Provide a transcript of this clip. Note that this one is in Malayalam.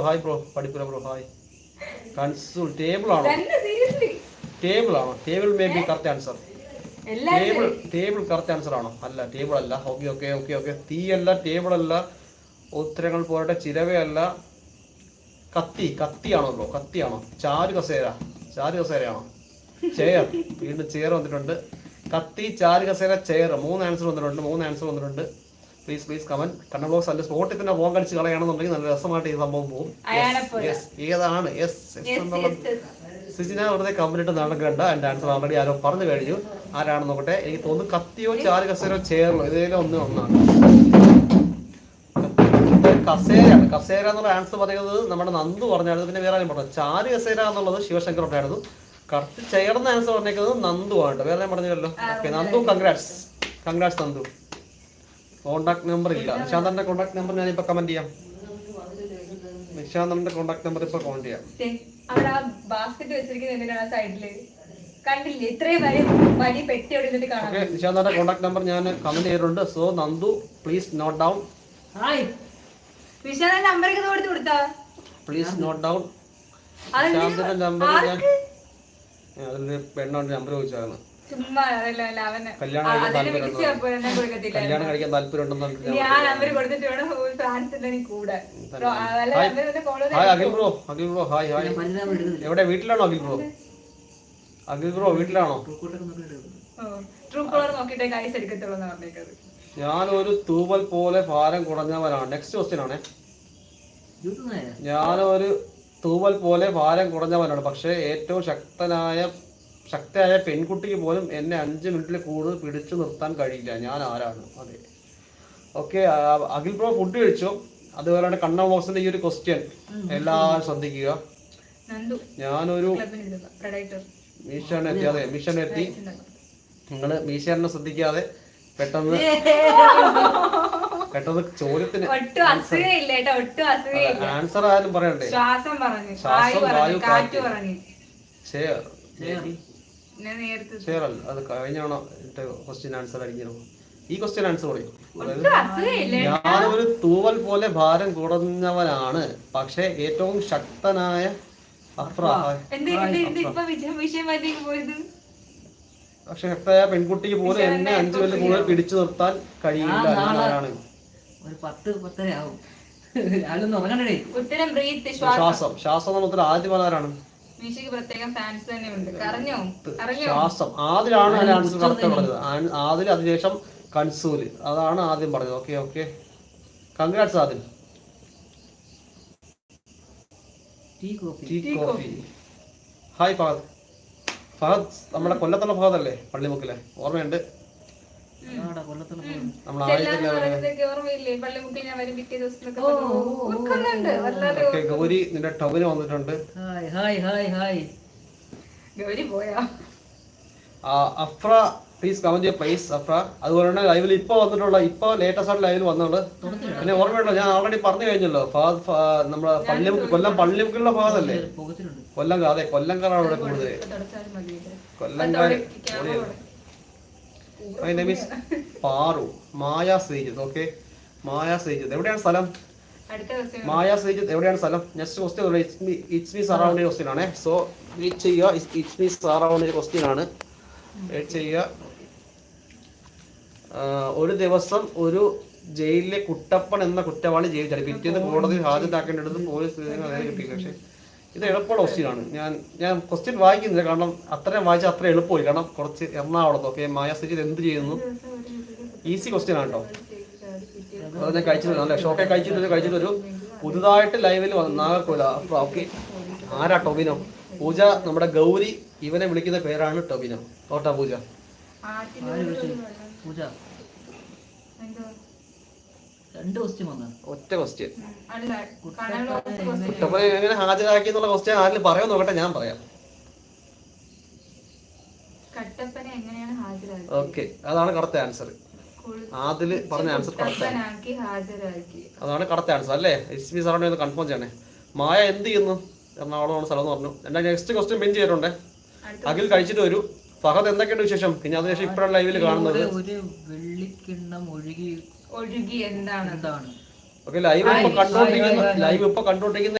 ഹായ് ബ്രോ പഠിപ്പുര ബ്രോ ഹായ്. കൺസൂൾ ടേബിൾ ആണോ? ടേബിൾ ആണോ? Table may be correct answer. Table correct answer ആണോ? അല്ല ടേബിൾ അല്ല. Okay okay okay okay. തീയല്ല, ടേബിൾ അല്ല, ഉത്തരങ്ങൾ പോരട്ടെ. ചിരവയല്ല, കത്തിയാണോ ബ്രോ? കത്തിയാണോ? ചാരു കസേരയാണോ? ചെയർ, വീണ്ടും ചെയർ വന്നിട്ടുണ്ട്. കത്തി, ചാരു കസേര, ചെയർ, 3 ആൻസർ വന്നിട്ടുണ്ട്. Please comment. കണ്ണ ബോക്സ് അല്ല സ്പോട്ടിൽ തന്നെ പോകാൻ കളിച്ച് കളയാണെന്നുണ്ടെങ്കിൽ നല്ല രസമായിട്ട് ഈ സംഭവം പോകും. ഏതാണ് സിജിന വെറുതെ കമന്റ് ഇട്ട് നടക്കണ്ട. എന്റെ ആൻസർ ഓൾറെഡി ആരോ പറഞ്ഞു കഴിഞ്ഞു. ആരാണെന്ന് നോക്കട്ടെ. എനിക്ക് തോന്നുന്നു കത്തിയോ ചാരു കസേരയോ ചെയറോ ഇതേലും ഒന്നാണ്. കസേര എന്നുള്ള ആൻസർ പറയുന്നത് നമ്മുടെ നന്ദു പറഞ്ഞായിരുന്നു. പിന്നെ വേറെ ആരും പറഞ്ഞു. ചാരു കസേര എന്നുള്ളത് ശിവശങ്കർ ഉണ്ടായിരുന്നു. കറക്റ്റ് ചെയർന്ന ആൻസർ പറഞ്ഞേക്കുന്നത് നന്ദു ആണ്. വേറെ ഞാൻ പറഞ്ഞല്ലോ. Okay Nandu, congrats Nandu. Contact number ഇല്ല. നിശാന്തന്റെ കോണ്ടാക്ട് നമ്പർ ഞാനിപ്പോ കമന്റ് ചെയ്യാം. നിശാന്തന്റെ കോണ്ടാക്ട് നമ്പർ ഇപ്പൊ കമന്റ് ചെയ്യാം. നിശാന്തന്റെ കോണ്ടാക്ട് നമ്പർ ഞാൻ കമന്റ് ചെയ്തിട്ടുണ്ട്. So Nandu please note down. Please note down. നിശാന്തന്റെ നമ്പർ ഞാൻ അതിൽ പെണ്ണോണ്ട് നമ്പർ ചോദിച്ചാണ്. കല്യാണം കഴിക്കാൻ താല്പര്യമുണ്ടെന്ന്. Akhil bro hi. എവിടെ? വീട്ടിലാണോ അഖിൽ ബ്രോ? വീട്ടിലാണോ? ഞാനൊരു തൂവൽ പോലെ ഭാരം കുറഞ്ഞവനാണ്. നെക്സ്റ്റ് ക്വസ്റ്റ്യൻ ആണ്. ഞാനൊരു തൂവൽ പോലെ ഭാരം കുറഞ്ഞവനാണ്, പക്ഷേ ഏറ്റവും ശക്തയായ പെൺകുട്ടിക്ക് പോലും എന്നെ 5 മിനിറ്റിൽ കൂടുതൽ പിടിച്ചു നിർത്താൻ കഴിയില്ല. ഞാൻ ആരാണ്? അതെ. ഓക്കെ അഖിൽ ബ്രോ ഫുഡ് കഴിച്ചോ? അതുപോലെ കണ്ണ ബോക്സിന്റെ ഈ ഒരു ക്വസ്റ്റ്യൻ എല്ലാവരും ശ്രദ്ധിക്കുക. ഞാനൊരു മിഷൻ എത്തി. നിങ്ങൾ മീശാനെ ശ്രദ്ധിക്കാതെ പെട്ടെന്ന് ചോദ്യത്തിന് ആൻസർ ആയാലും പറയണ്ടേ? ശ്വാസം, വായു, കാറ്റ്. അത് കഴിഞ്ഞാണോ ക്വസ്റ്റ്യൻ ആൻസർ അടിക്കണം? ഈ ക്വസ്റ്റ്യൻ ആൻസർ പറയും. ഞാനൊരു തൂവൽ പോലെ ഭാരം കുറഞ്ഞവനാണ്, പക്ഷെ ഏറ്റവും ശക്തനായ ശക്തയായ പെൺകുട്ടിക്ക് പോലും എന്നെ 5 മിനിറ്റ് കൂടുതൽ പിടിച്ചു നിർത്താൻ കഴിയില്ല. ഞാനാണ്. ശ്വാസം ഉത്തരം ആദ്യം പറഞ്ഞാരാണ്? ശ്വാസം ആദിലാണ് ആൻസർ കറക്റ്റ് പറഞ്ഞത്. ആദിൽ, അതിനുശേഷം കൺസൂല്, അതാണ് ആദ്യം പറഞ്ഞത്. Okay congrats Adil. Tea coffee. Hi Fahad നമ്മുടെ കൊല്ലത്തുള്ള ഫഹദ് അല്ലേ? പള്ളിമുക്കിലെ ഓർമ്മയുണ്ട്. ഗൗരി നിന്റെ ടൗന് വന്നിട്ടുണ്ട്. അഫ്ര പ്ലീസ് കമന്റ് ചെയ്യുക പ്ലീസ് അഫ്ര. അതുപോലെ തന്നെ ലൈവിൽ ഇപ്പൊ ലേറ്റസ്റ്റ് ആയിട്ട് ലൈവിൽ വന്നുണ്ട്. പിന്നെ ഓർമ്മയുണ്ടോ? ഞാൻ ഓൾറെഡി പറഞ്ഞു കഴിഞ്ഞല്ലോ. ഫഹദ് നമ്മുടെ കൊല്ലം പള്ളിമുക്കിലുള്ള ഫഹദ് അല്ലേ? കൊല്ലംകാരാണ് ഇവിടെ കൂടുതൽ. കൊല്ലംകാർ. പാറു, മായ ശ്രീജിത്ത്. ഓക്കെ മായ ശ്രീജിത്ത് എവിടെയാണ് സ്ഥലം? Next question it's me surround question ആണ്. സോ വെയിറ്റ് ചെയ്യുക. ഇറ്റ്സ് മീ സറൗണ്ട് ക്വസ്റ്റ്യൻ ആണ്. വെയിറ്റ് ചെയ്യുക. ഒരു ദിവസം ഒരു ജയിലിലെ കുട്ടപ്പൻ എന്ന കുറ്റവാളി ജയിലിൽ പിറ്റേന്ന് കോടതിയിൽ ഹാജരാക്കേണ്ടത് പോലീസ് കിട്ടിയില്ല. പക്ഷേ ഇത് എളുപ്പമുള്ള ക്വസ്റ്റ്യൻ ആണ്. ഞാൻ ക്വസ്റ്റ്യൻ വായിക്കുന്നില്ല, കാരണം അത്രയും വായിച്ചാൽ അത്ര എളുപ്പമായി. കാരണം കുറച്ച് എറണാകുളത്ത്. ഓക്കെ മായ ശ്രീജിത്ത് എന്ത് ചെയ്യുന്നു? ഈസി ക്വസ്റ്റ്യൻ ആണ് കേട്ടോ. അത് ഞാൻ കഴിച്ചിട്ടില്ല. നല്ല ഷോക്കെ കഴിച്ചിട്ട് ഒരു പുതുതായിട്ട് ലൈവിൽ നാഗർകോല. ഓക്കെ ആരാ? ടൊവിനോ. പൂജ നമ്മുടെ ഗൗരി ഇവനെ വിളിക്കുന്ന പേരാണ് ടൊവിനോ. ഓട്ടാ പൂജ. ഒറ്റ ക്വസ്റ്റ്യൻ എങ്ങനെ ഹാജരാക്കി എന്നുള്ള ക്വസ്റ്റ്യൻ ആരെങ്കിലും പറയാൻ നോക്കട്ടെ. ഞാൻ പറയാം. ഓക്കെ അതാണ് കറക്റ്റ് ആൻസർ. അതില് പറഞ്ഞ ആൻസർ അതാണ് കറക്റ്റ് ആൻസർ അല്ലേ? എസ് സാറിനെ ഒന്ന് കൺഫേം ചെയ്യണേ. മായ എന്ത് ചെയ്യുന്നു? എറണാകുളമാണ് സ്ഥലം എന്ന് പറഞ്ഞു. എന്റെ നെക്സ്റ്റ് ക്വസ്റ്റ്യൻ പിൻ ചെയ്തിട്ടുണ്ട്. അഖിൽ കഴിച്ചിട്ട് വരൂ. ഫഹദ് എന്തൊക്കെയുണ്ട് വിശേഷം? പിന്നെ അതിനുശേഷം ഇപ്പോഴാണ് ലൈവിൽ കാണുന്നത്. ഓക്കെ ലൈവ് ഇപ്പൊ കണ്ടോണ്ടിരിക്കുന്ന